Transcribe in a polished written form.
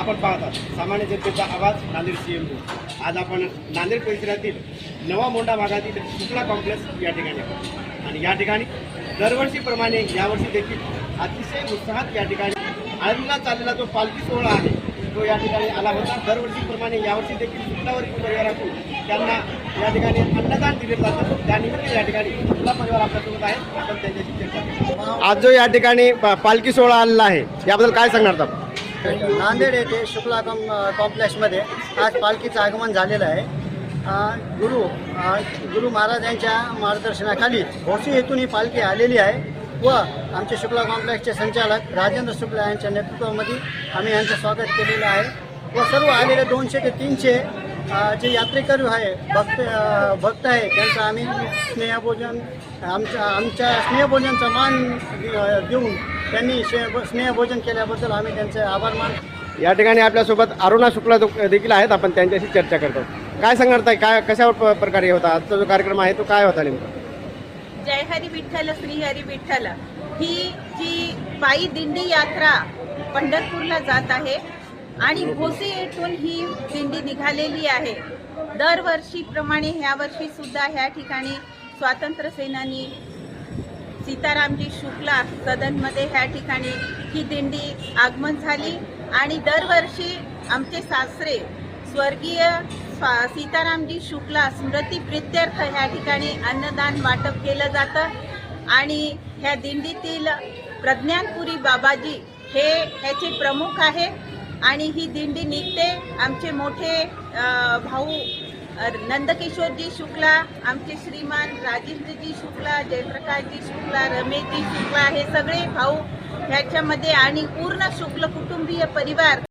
आपण पाहतात सामान्य जनतेचा आवाज नांदेड CM2। आज आपण नांदेड परिसरातील नवा मोंढा भागातील शुक्ला कॉम्प्लेक्स या ठिकाणी आहोत आणि या ठिकाणी दरवर्षीप्रमाणे यावर्षी देखील अतिशय उत्साहात या ठिकाणी आळंदीला चाललेला जो पालखी सोहळा आहे तो या ठिकाणी आला होता। दरवर्षीप्रमाणे यावर्षी देखील शुक्लावरील परिवारातून त्यांना या ठिकाणी अन्नदान दिले जातं। त्यानिमित्त या ठिकाणी शुक्ला परिवार आपल्यासोबत आहे, आपण त्यांच्याशी चर्चा करू। आज जो या ठिकाणी पालखी सोहळा आलेला आहे याबद्दल काय सांगणार आपण? नांदेड येथे शुक्ला कॉम्प्लेक्समध्ये आज पालखीचं आगमन झालेलं आहे। गुरु महाराज यांच्या मार्गदर्शनाखाली भोसी येथून ही पालखी आलेली आहे व आमचे शुक्ला कॉम्प्लेक्सचे संचालक राजेंद्र शुक्ला यांच्या नेतृत्वामध्ये आम्ही यांचं स्वागत केलेलं आहे व सर्व आलेले 200 ते 300 जे यात्रेकरू आहे भक्त आहे त्यांचं आम्ही स्नेहभोजन आमच्या स्नेहभोजनचा मान देऊन त्यांनी स्नेहभोजन केल्याबद्दल आम्ही त्यांचे आभार मानतो। या ठिकाणी आपल्यासोबत अरुणा शुक्ला देखील आहेत, आपण त्यांच्याशी चर्चा करतो। काय सांगणार ताई, काय कशा प्रकारे होता आजचा जो कार्यक्रम आहे तो काय होता नेमका? जय हरी विठ्ठल श्री हरी विठ्ठल ही जी पायी दिंडी यात्रा पंढरपूरला जात आहे आणि भोसी येथून ही दिंडी निघालेली आहे। दरवर्षीप्रमाणे ह्या वर्षी सुद्धा ह्या ठिकाणी स्वातंत्र्य सेनानी सीतारामजी शुक्ला सदनमध्ये ह्या ठिकाणी ही दिंडी आगमन झाली आणि दरवर्षी आमचे सासरे स्वर्गीय सीतारामजी शुक्ला स्मृती प्रित्यर्थ ह्या ठिकाणी अन्नदान वाटप केलं जातं आणि ह्या दिंडीतील प्रज्ञानपुरी बाबाजी हे ह्याचे प्रमुख आहे आणि ही दिंडी निघते। आमचे मोठे भाऊ नंदकिशोरजी शुक्ला, आमचे श्रीमान राजेंद्रजी शुक्ला, जयप्रकाशजी शुक्ला, रमेशजी शुक्ला हे सगळे भाऊ ह्याच्यामध्ये आणि पूर्ण शुक्ल कुटुंबीय परिवार